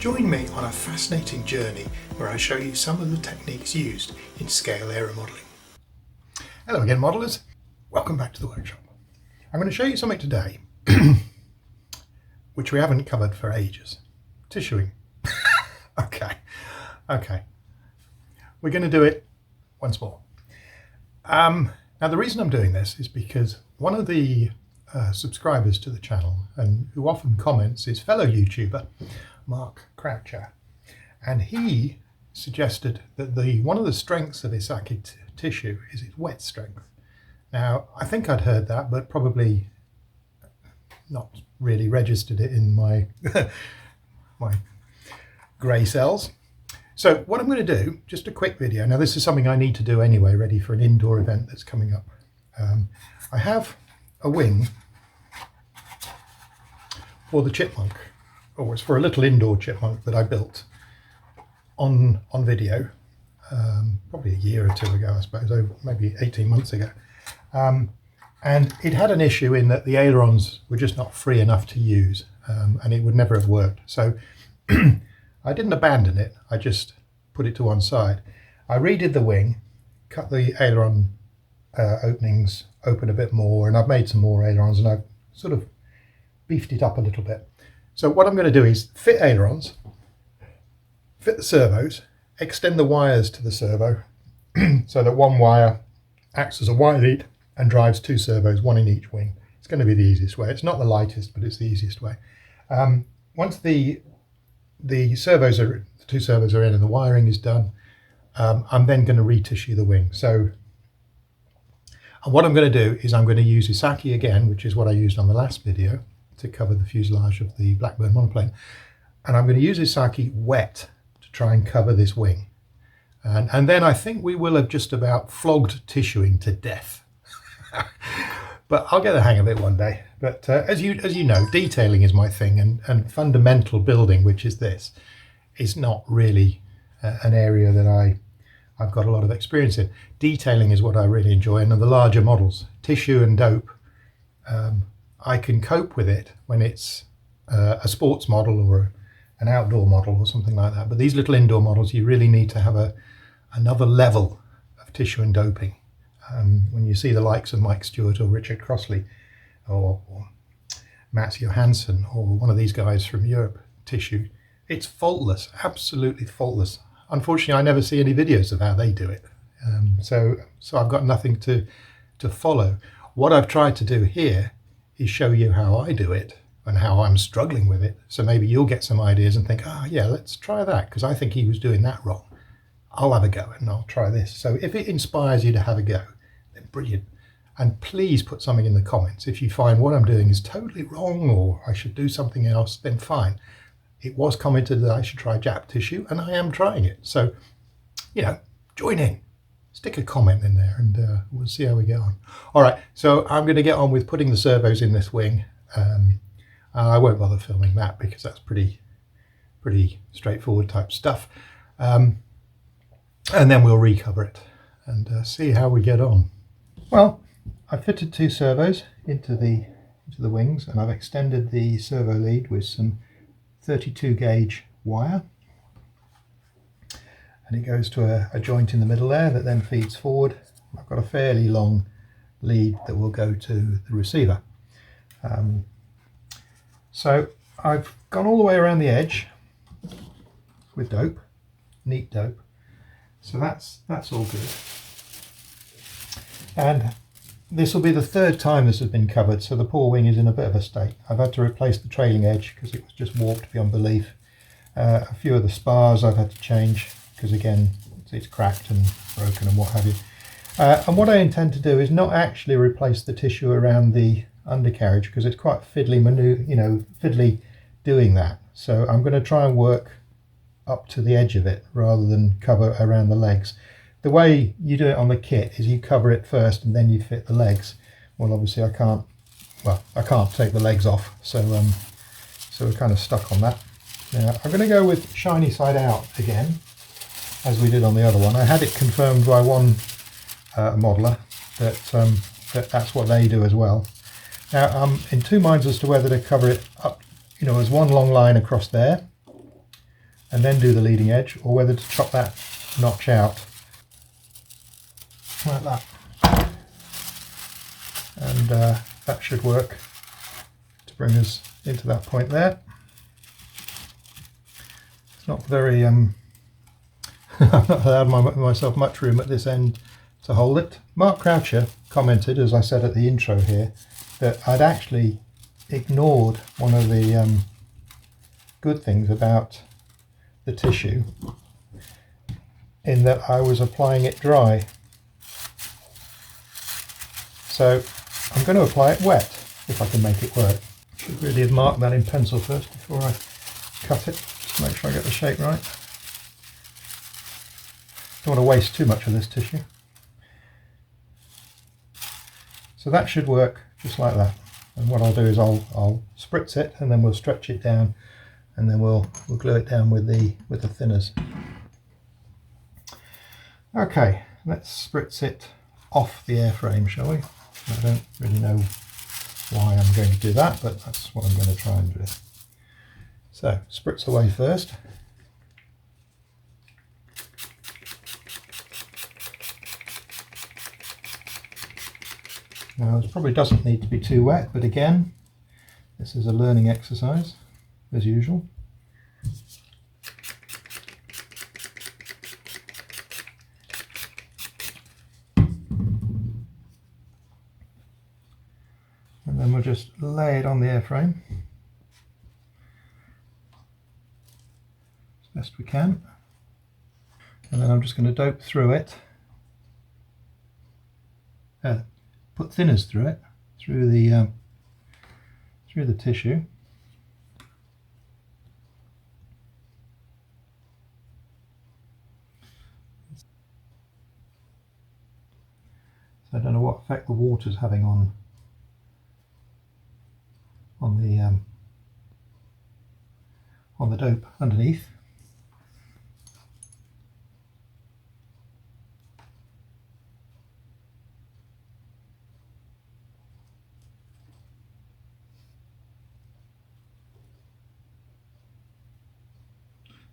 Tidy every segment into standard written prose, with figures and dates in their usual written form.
Join me on a fascinating journey where I show you some of the techniques used in scale aeromodelling. Hello again, modellers. Welcome back to the workshop. I'm going to show you something today which we haven't covered for ages. Tissuing. Okay. We're going to do it once more. Now the reason I'm doing this is because one of the subscribers to the channel and who often comments is fellow YouTuber Mark Croucher, and he suggested that one of the strengths of Isaki tissue is its wet strength. Now I think I'd heard that, but probably not really registered it in my my grey cells. So what I'm going to do, just a quick video. Now this is something I need to do anyway, ready for an indoor event that's coming up. I have a wing for the Chipmunk, or it's for a little indoor Chipmunk that I built on video, probably a year or two ago, I suppose, maybe 18 months ago. And it had an issue in that the ailerons were just not free enough to use, and it would never have worked. So I didn't abandon it, I just put it to one side. I redid the wing, cut the aileron openings open a bit more, and I've made some more ailerons, and I've sort of beefed it up a little bit. So what I'm going to do is fit ailerons, fit the servos, extend the wires to the servo so that one wire acts as a wire lead and drives two servos, one in each wing. It's going to be the easiest way. It's not the lightest, but it's the easiest way. Once the two servos are in and the wiring is done, I'm then going to retissue the wing. So and what I'm going to do is I'm going to use Isaki again, which is what I used on the last video to cover the fuselage of the Blackbird monoplane, and I'm going to use Isaki wet to try and cover this wing, and then I think we will have just about flogged tissuing to death. But I'll get the hang of it one day. But as you know, detailing is my thing, and fundamental building, which is this, is not really an area that I've got a lot of experience in. Detailing is what I really enjoy, and the larger models, tissue and dope, I can cope with it when it's a sports model or an outdoor model or something like that. But these little indoor models, you really need to have another level of tissue and doping. When you see the likes of Mike Stewart or Richard Crossley or Mats Johansson or one of these guys from Europe, tissue, it's faultless, absolutely faultless. Unfortunately, I never see any videos of how they do it. So I've got nothing to follow. What I've tried to do here is show you how I do it and how I'm struggling with it. So maybe you'll get some ideas and think, yeah, let's try that, because I think he was doing that wrong. I'll have a go and I'll try this. So if it inspires you to have a go, then brilliant. And please put something in the comments. If you find what I'm doing is totally wrong or I should do something else, then fine. It was commented that I should try Jap tissue, and I am trying it. So, join in. Stick a comment in there and we'll see how we get on. All right, so I'm going to get on with putting the servos in this wing. I won't bother filming that because that's pretty straightforward type stuff. And then we'll recover it and see how we get on. Well, I fitted two servos into the wings, and I've extended the servo lead with some 32 gauge wire, and it goes to a joint in the middle there that then feeds forward. I've got a fairly long lead that will go to the receiver. So I've gone all the way around the edge with dope, neat dope. So that's all good. And this will be the third time this has been covered, so the poor wing is in a bit of a state. I've had to replace the trailing edge because it was just warped beyond belief. A few of the spars I've had to change because, again, it's cracked and broken and what have you. And what I intend to do is not actually replace the tissue around the undercarriage because it's quite fiddly fiddly doing that. So I'm going to try and work up to the edge of it rather than cover around the legs. The way you do it on the kit is you cover it first and then you fit the legs. Well, obviously I can't take the legs off, so we're kind of stuck on that. Now I'm going to go with shiny side out again, as we did on the other one. I had it confirmed by one modeller that that's what they do as well. Now I'm in two minds as to whether to cover it up, as one long line across there, and then do the leading edge, or whether to chop that notch out like that. And that should work to bring us into that point there. It's not very I've not allowed myself much room at this end to hold it. Mark Croucher commented, as I said at the intro here, that I'd actually ignored one of the good things about the tissue, in that I was applying it dry. So I'm going to apply it wet if I can make it work. Should really have marked that in pencil first before I cut it, just to make sure I get the shape right. Don't want to waste too much of this tissue. So that should work just like that. And what I'll do is I'll spritz it, and then we'll stretch it down, and then we'll glue it down with the thinners. Okay, let's spritz it off the airframe, shall we? I don't really know why I'm going to do that, but that's what I'm going to try and do. So, spritz away first. Now, this probably doesn't need to be too wet, but again, this is a learning exercise, as usual. And then we'll just lay it on the airframe as best we can. And then I'm just going to dope through it, put thinners through it, through the tissue. So I don't know what effect the water's having on the dope underneath.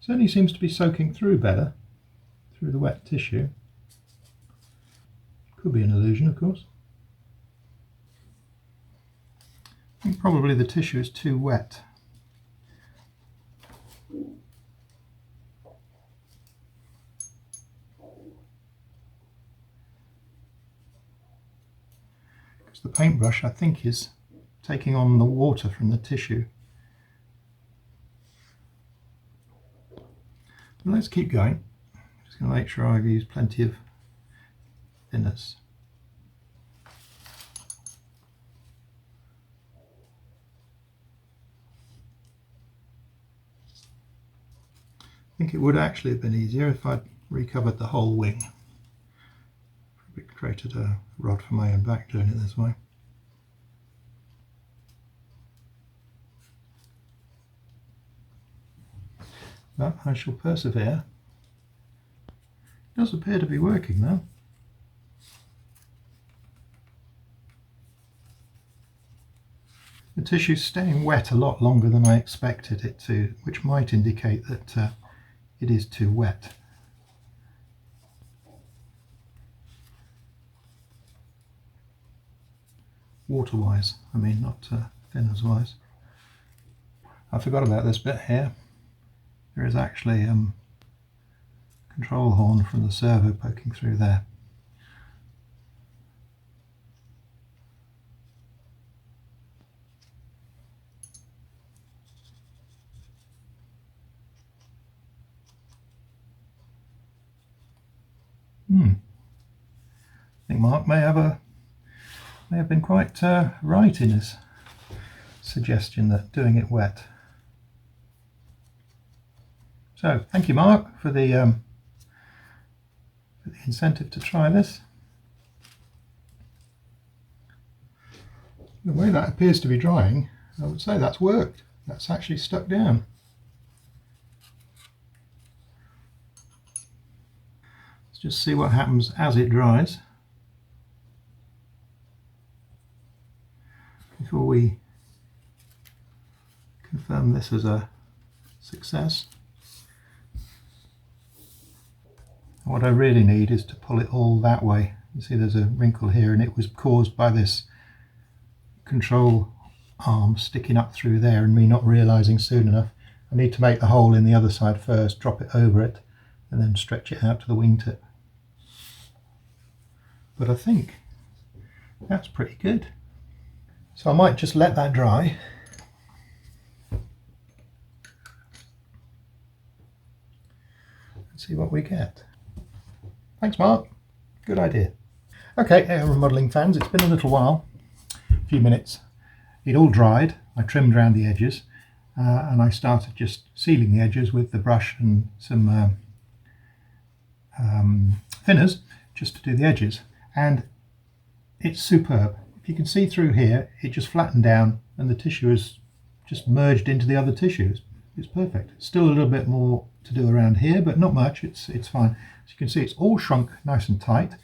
Certainly seems to be soaking through better through the wet tissue. Could be an illusion, of course. I think probably the tissue is too wet. Because the paintbrush, I think, is taking on the water from the tissue. Well, let's keep going. Just going to make sure I've used plenty of thinners. I think it would actually have been easier if I'd recovered the whole wing. Probably created a rod for my own back doing it this way. But I shall persevere. It does appear to be working though. The tissue's staying wet a lot longer than I expected it to, which might indicate that it is too wet. Water-wise, I mean, not thinners-wise. I forgot about this bit here. There is actually a control horn from the servo poking through there. I think Mark may have been quite right in his suggestion that doing it wet. So thank you, Mark, for the incentive to try this. The way that appears to be drying, I would say that's worked. That's actually stuck down. Let's just see what happens as it dries before we confirm this as a success. What I really need is to pull it all that way. You see there's a wrinkle here, and it was caused by this control arm sticking up through there and me not realizing soon enough. I need to make the hole in the other side first, drop it over it, and then stretch it out to the wingtip. But I think that's pretty good. So I might just let that dry. And see what we get. Thanks, Mark. Good idea. Okay, air remodeling fans, it's been a little while, a few minutes. It all dried. I trimmed around the edges and I started just sealing the edges with the brush and some thinners just to do the edges. And it's superb. If you can see through here, it just flattened down and the tissue is just merged into the other tissues. It's perfect. Still a little bit more to do around here, but not much. It's fine. As you can see, it's all shrunk nice and tight.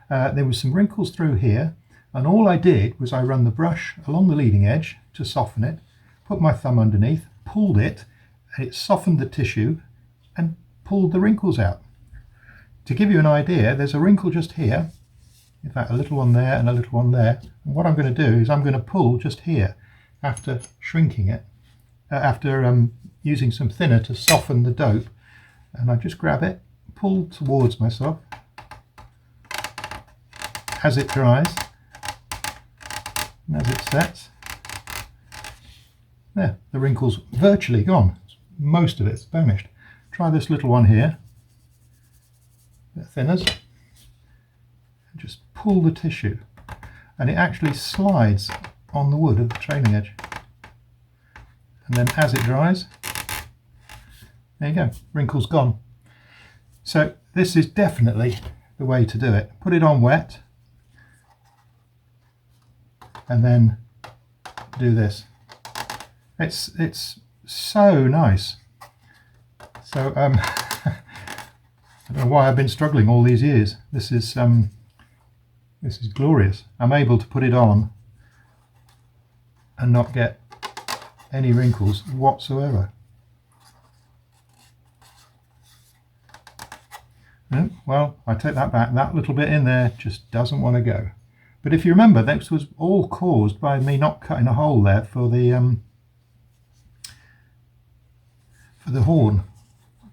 There was some wrinkles through here, and all I did was I run the brush along the leading edge to soften it, put my thumb underneath, pulled it, and it softened the tissue and pulled the wrinkles out. To give you an idea, there's a wrinkle just here, in fact a little one there and a little one there, and what I'm going to do is I'm going to pull just here after shrinking it, after using some thinner to soften the dope, and I just grab it, pull towards myself as it dries and as it sets. There, the wrinkle's virtually gone. Most of it's vanished. Try this little one here, a bit thinners, and just pull the tissue, and it actually slides on the wood of the trailing edge. And then as it dries, there you go, wrinkle's gone. So this is definitely the way to do it. Put it on wet and then do this. It's so nice. So I don't know why I've been struggling all these years. This is glorious. I'm able to put it on and not get any wrinkles whatsoever. Well, I take that back. That little bit in there just doesn't want to go. But if you remember, this was all caused by me not cutting a hole there for the horn,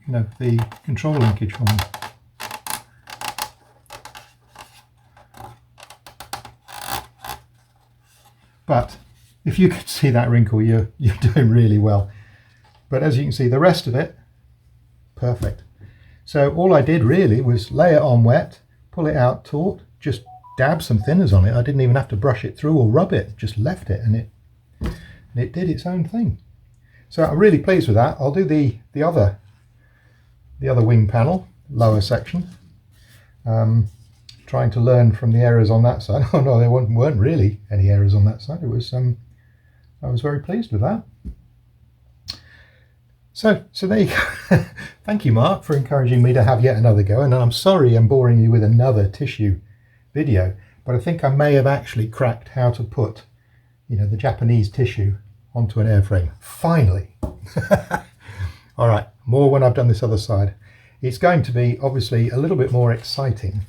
you know, the control linkage horn. But if you could see that wrinkle, you're doing really well. But as you can see, the rest of it, perfect. So all I did really was lay it on wet, pull it out taut, just dab some thinners on it. I didn't even have to brush it through or rub it, just left it, and it did its own thing. So I'm really pleased with that. I'll do the other wing panel, lower section, trying to learn from the errors on that side. Oh no, there weren't really any errors on that side. It was I was very pleased with that. So there you go. Thank you, Mark, for encouraging me to have yet another go. And I'm sorry I'm boring you with another tissue video, but I think I may have actually cracked how to put, you know, the Japanese tissue onto an airframe. Finally. All right, more when I've done this other side. It's going to be obviously a little bit more exciting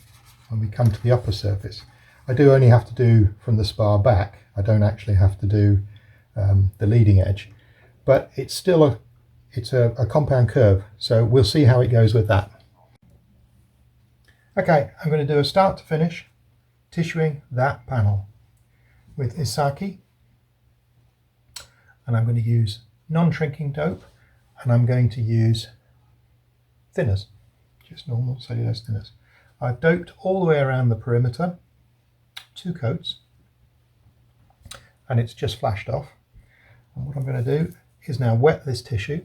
when we come to the upper surface. I do only have to do from the spar back. I don't actually have to do the leading edge, but it's still a compound curve, so we'll see how it goes with that. Okay, I'm going to do a start to finish tissuing that panel with Isaki, and I'm going to use non-shrinking dope, and I'm going to use thinners, just normal cellulose thinners. I've doped all the way around the perimeter, 2 coats, and it's just flashed off. And what I'm going to do is now wet this tissue,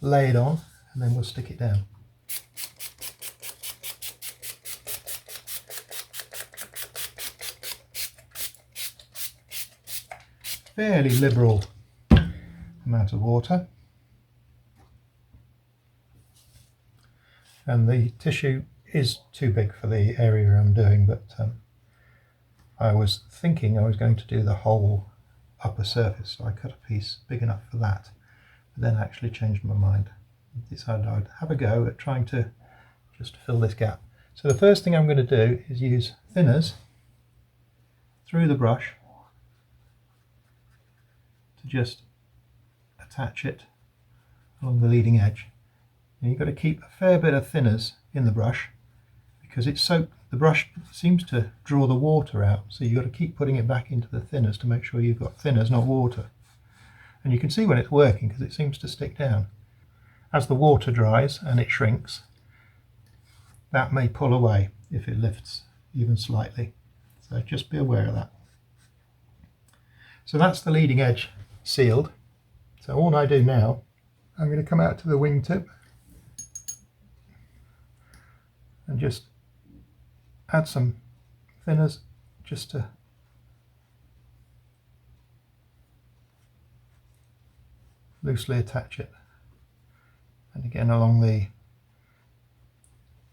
lay it on, and then we'll stick it down. Fairly liberal amount of water, and the tissue is too big for the area I'm doing, but I was thinking I was going to do the whole upper surface, so I cut a piece big enough for that, but then actually changed my mind. Decided I'd have a go at trying to just to fill this gap. So the first thing I'm going to do is use thinners through the brush to just attach it along the leading edge. And you've got to keep a fair bit of thinners in the brush because it's soaked. The brush seems to draw the water out, so you've got to keep putting it back into the thinners to make sure you've got thinners, not water. And you can see when it's working because it seems to stick down. As the water dries and it shrinks, that may pull away if it lifts even slightly. So just be aware of that. So that's the leading edge sealed. So all I do now, I'm going to come out to the wingtip and just add some thinners just to loosely attach it, and again along the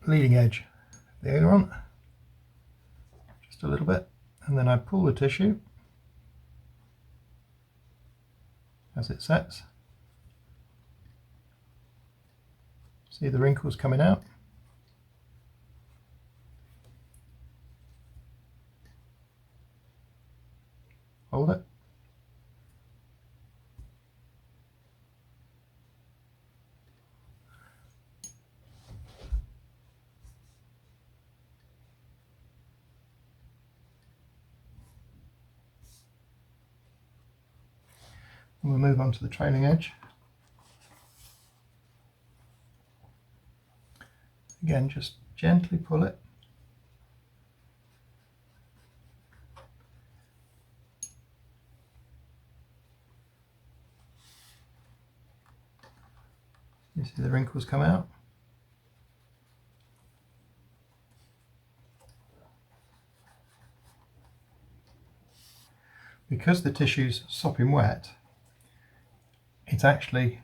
leading edge of the aileron just a little bit, and then I pull the tissue as it sets. See the wrinkles coming out. Hold it. And we'll move on to the trailing edge. Again, just gently pull it. You see the wrinkles come out. Because the tissue's sopping wet, it's actually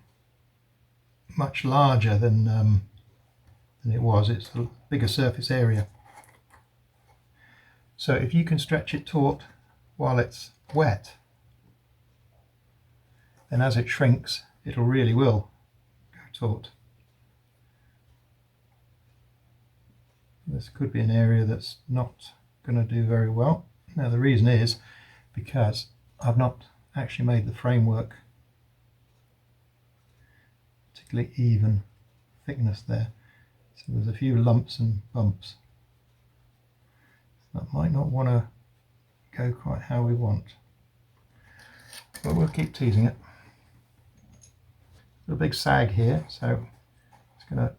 much larger than it was. It's a bigger surface area. So if you can stretch it taut while it's wet, then as it shrinks, it really will go taut. This could be an area that's not going to do very well. Now the reason is because I've not actually made the framework particularly even thickness there. So there's a few lumps and bumps. That might not want to go quite how we want, but we'll keep teasing it. Got a big sag here, so it's going to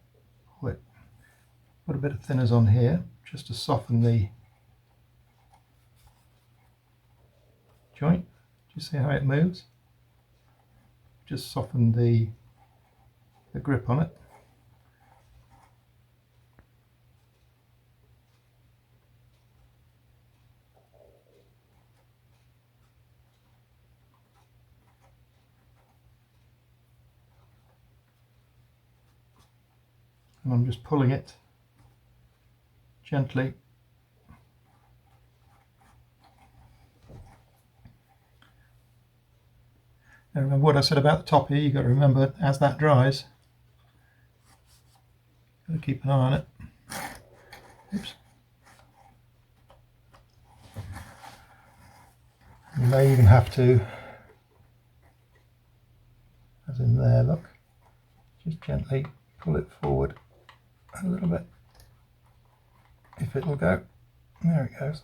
put a bit of thinners on here just to soften the joint. Do you see how it moves? Just soften the grip on it. And I'm just pulling it gently. Now remember what I said about the top here, you've got to remember as that dries, got to keep an eye on it. Oops. You may even have to, as in there, look, just gently pull it forward a little bit, if it'll go. There it goes.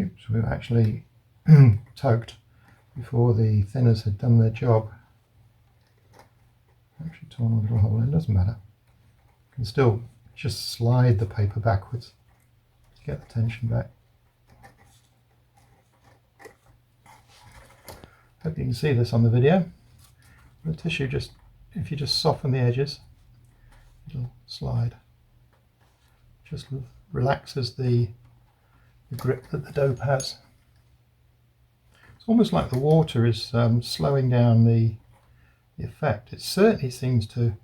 Oops, we've actually tugged before the thinners had done their job. Actually torn a little hole in, doesn't matter. You can still just slide the paper backwards to get the tension back. Hope you can see this on the video. The tissue just, if you just soften the edges, it'll slide. Just relaxes the grip that the dope has. It's almost like the water is slowing down the effect. It certainly seems to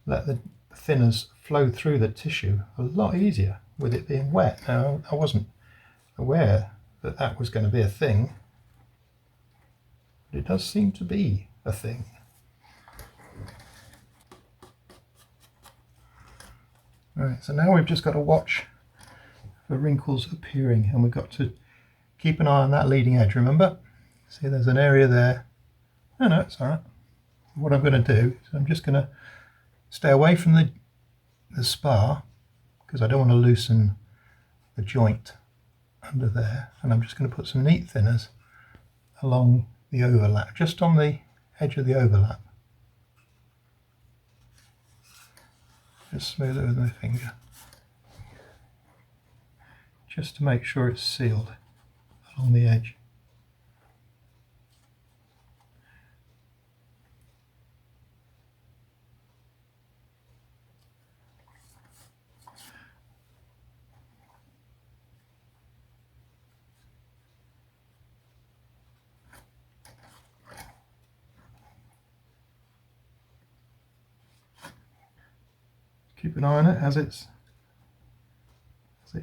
let the thinners flow through the tissue a lot easier with it being wet. Now, I wasn't aware that that was going to be a thing, but it does seem to be a thing. Right, so now we've just got to watch for wrinkles appearing, and we've got to keep an eye on that leading edge, remember? See, there's an area there. No, it's all right. What I'm going to do is I'm just going to stay away from the spar, because I don't want to loosen the joint under there, and I'm just going to put some neat thinners along the overlap, just on the edge of the overlap. Just smooth it with my finger, just to make sure it's sealed along the edge. Keep an eye on it as it's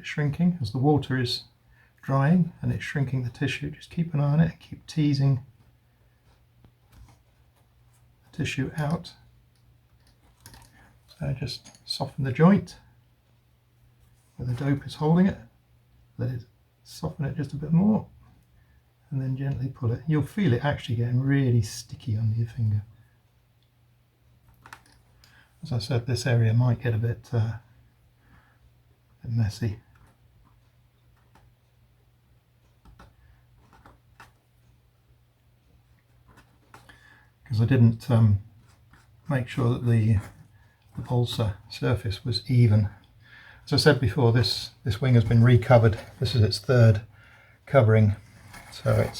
shrinking, as the water is drying and it's shrinking the tissue. Just keep an eye on it and keep teasing the tissue out. So just soften the joint where the dope is holding it, let it soften it just a bit more, and then gently pull it. You'll feel it actually getting really sticky under your finger. As I said, this area might get a bit messy. Because I didn't make sure that the balsa surface was even. As I said before, this wing has been recovered. This is its third covering, so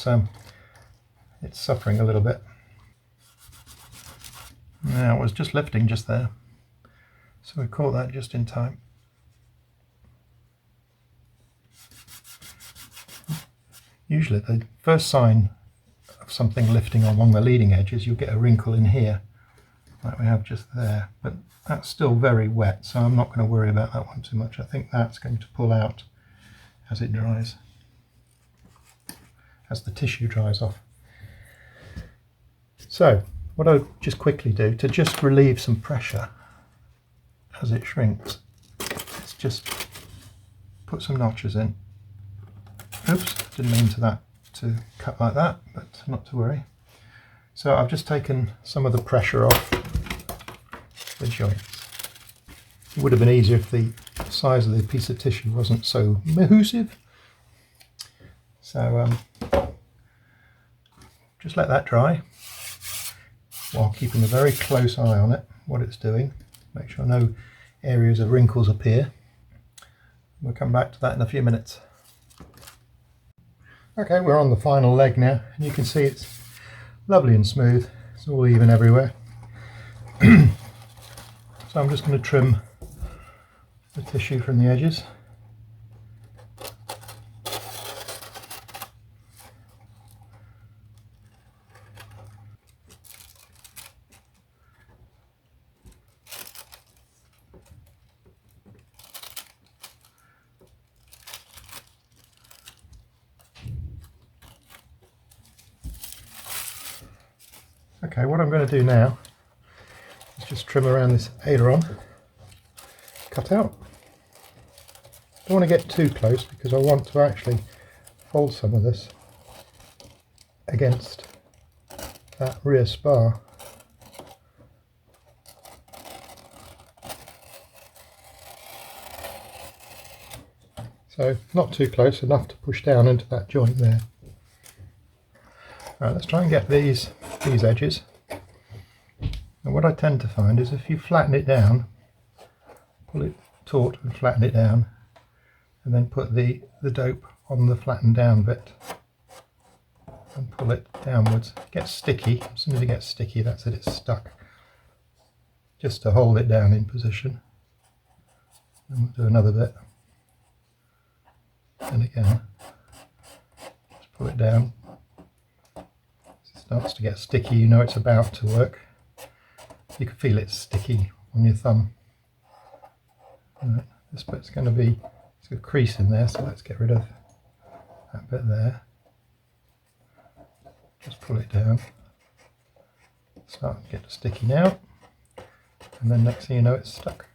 it's suffering a little bit. Now it was just lifting just there, so we caught that just in time. Usually the first sign of something lifting along the leading edge is you'll get a wrinkle in here, like we have just there, but that's still very wet, so I'm not going to worry about that one too much. I think that's going to pull out as it dries, as the tissue dries off. So what I'll just quickly do to just relieve some pressure as it shrinks is just put some notches in. Oops, didn't mean to cut like that, but not to worry. So I've just taken some of the pressure off the joints. It would have been easier if the size of the piece of tissue wasn't so massive. So just let that dry while keeping a very close eye on it, what it's doing. Make sure no areas of wrinkles appear. We'll come back to that in a few minutes. Okay, we're on the final leg now, and you can see it's lovely and smooth. It's all even everywhere. So I'm just going to trim the tissue from the edges. Okay, what I'm going to do now is just trim around this aileron cutout. Don't want to get too close because I want to actually fold some of this against that rear spar. So not too close, enough to push down into that joint there. Right, let's try and get these edges. And what I tend to find is if you flatten it down, pull it taut and flatten it down, and then put the dope on the flattened down bit and pull it downwards. It gets sticky. As soon as it gets sticky, that's it, it's stuck. Just to hold it down in position. And we'll do another bit. And again, just pull it down. As it starts to get sticky, you know it's about to work. You can feel it sticky on your thumb. Right, this bit's going to be, it's got a crease in there, so let's get rid of that bit there. Just pull it down. Start to get sticky now, and then next thing you know it's stuck.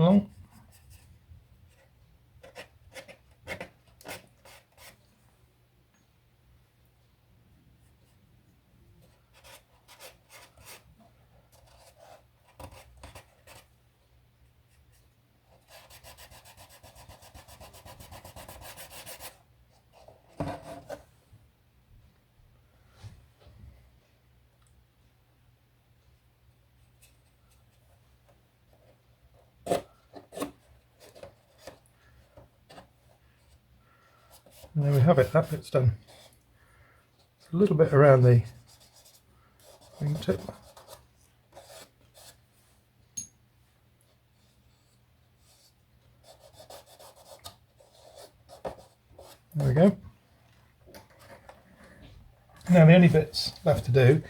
along. And there we have it, that bit's done. A little bit around the wingtip. There we go. Now the only bits left to do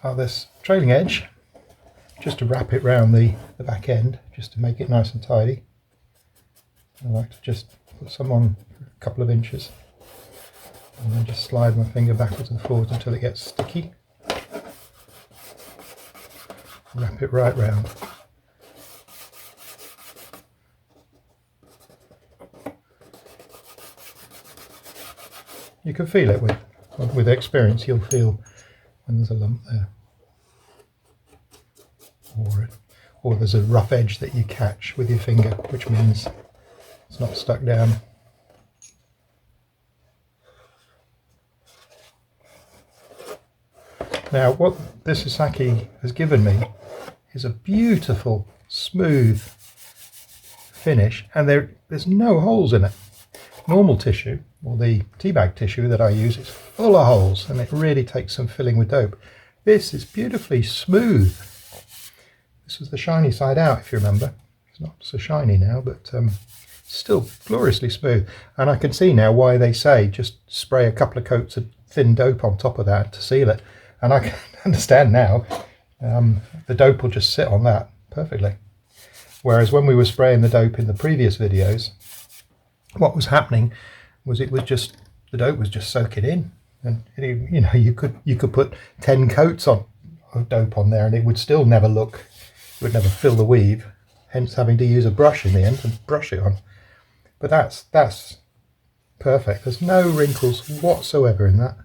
are this trailing edge, just to wrap it round the back end, just to make it nice and tidy. I like to just put some on a couple of inches and then just slide my finger backwards and forwards until it gets sticky. Wrap it right round. You can feel it with experience. You'll feel when there's a lump there, or there's a rough edge that you catch with your finger, which means it's not stuck down. Now what this Sasaki has given me is a beautiful smooth finish, and there's no holes in it. Normal tissue, or the tea bag tissue that I use, is full of holes and it really takes some filling with dope. This is beautifully smooth. This was the shiny side out, if you remember. It's not so shiny now, but still gloriously smooth. And I can see now why they say just spray a couple of coats of thin dope on top of that to seal it. And I can understand now, the dope will just sit on that perfectly. Whereas when we were spraying the dope in the previous videos, what was happening was the dope was just soaking in, and you know, you could put 10 coats of dope on there and it would still never look, it would never fill the weave, hence having to use a brush in the end and brush it on. But that's perfect. There's no wrinkles whatsoever in that.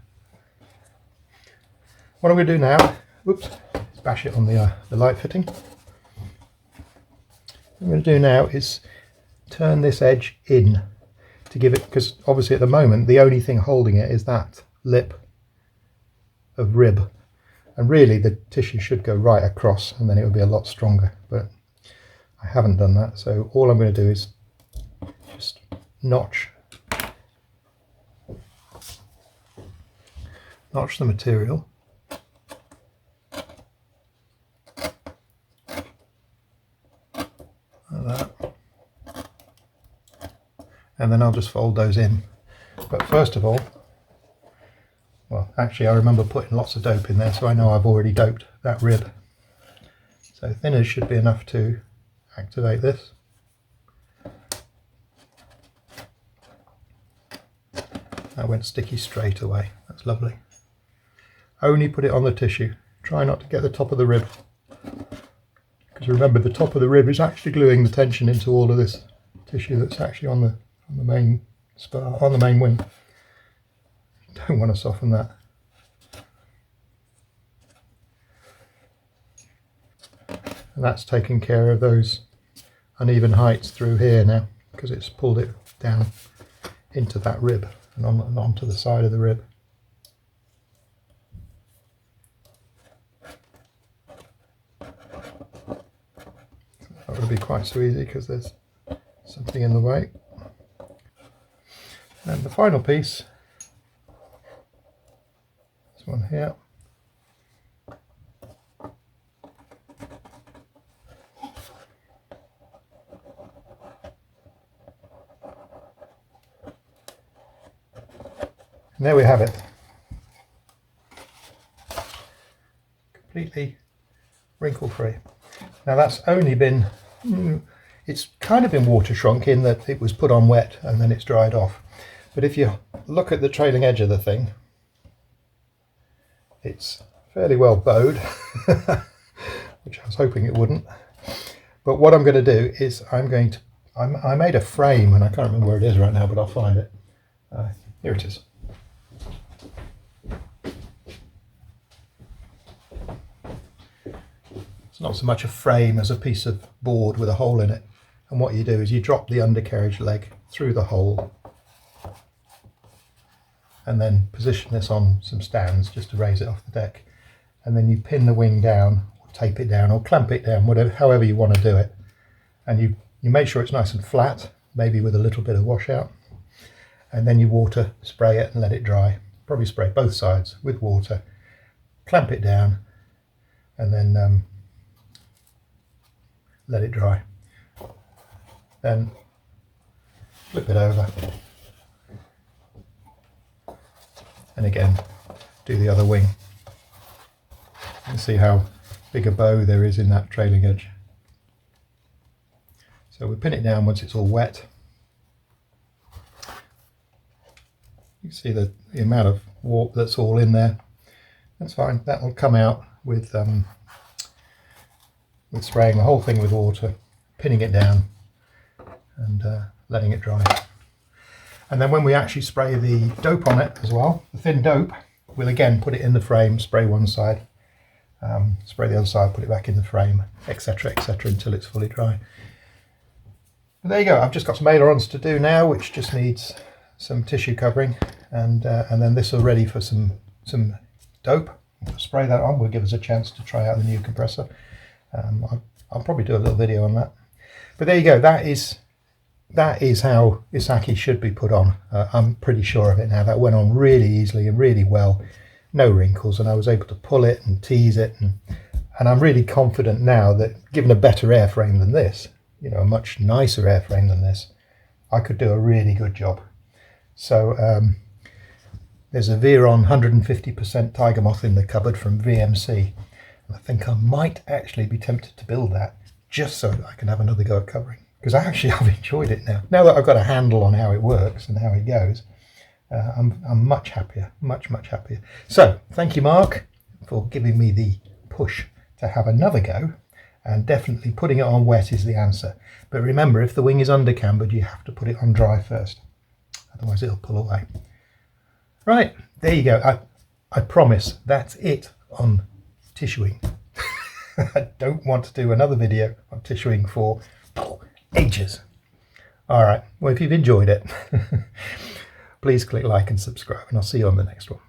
What I'm going to do now, whoops, is bash it on the light fitting. What I'm going to do now is turn this edge in to give it, because obviously at the moment the only thing holding it is that lip of rib, and really the tissue should go right across and then it would be a lot stronger, but I haven't done that. So all I'm going to do is just notch the material like that. And then I'll just fold those in. But first of all, well, actually I remember putting lots of dope in there, so I know I've already doped that rib. So thinners should be enough to activate this. That went sticky straight away. That's lovely. Only put it on the tissue. Try not to get the top of the rib, because remember the top of the rib is actually gluing the tension into all of this tissue that's actually on the main spar, on the main wing. Don't want to soften that. And that's taking care of those uneven heights through here now, because it's pulled it down into that rib and onto the side of the rib. That would be quite so easy because there's something in the way. And the final piece, this one here, and there we have it, completely wrinkle free. Now that's only been, it's kind of been water shrunk in that it was put on wet and then it's dried off. But if you look at the trailing edge of the thing, it's fairly well bowed, which I was hoping it wouldn't. But what I'm going to do is I made a frame, and I can't remember where it is right now, but I'll find it. Here it is. It's not so much a frame as a piece of board with a hole in it. And what you do is you drop the undercarriage leg through the hole and then position this on some stands just to raise it off the deck. And then you pin the wing down, or tape it down, or clamp it down, whatever, however you want to do it. And you make sure it's nice and flat, maybe with a little bit of washout. And then you water spray it and let it dry. Probably spray both sides with water, clamp it down, and then let it dry. Then flip it over, and again do the other wing. You can see how big a bow there is in that trailing edge. So we pin it down once it's all wet. You can see the amount of warp that's all in there. That's fine. That will come out with spraying the whole thing with water, pinning it down, and letting it dry. And then when we actually spray the dope on it as well, the thin dope, we'll again put it in the frame, spray one side, spray the other side, put it back in the frame, etc., etc., until it's fully dry. But there you go. I've just got some ailerons to do now, which just needs some tissue covering, and then this is ready for some dope. We'll spray that on. Will give us a chance to try out the new compressor. I'll probably do a little video on that. But there you go. That is how Isaki should be put on. I'm pretty sure of it now. That went on really easily and really well. No wrinkles, and I was able to pull it and tease it, and I'm really confident now that given a better airframe than this, you know, a much nicer airframe than this, I could do a really good job. So there's a Veron 150% Tiger Moth in the cupboard from VMC. And I think I might actually be tempted to build that just so that I can have another go at covering. Because I've enjoyed it now. Now that I've got a handle on how it works and how it goes, I'm much happier, much happier. So thank you, Mark, for giving me the push to have another go. And definitely putting it on wet is the answer. But remember, if the wing is under cambered, you have to put it on dry first. Otherwise it'll pull away. Right, there you go. I promise that's it on tissuing. I don't want to do another video on tissuing for ages. All right, well, if you've enjoyed it, please click like and subscribe, and I'll see you on the next one.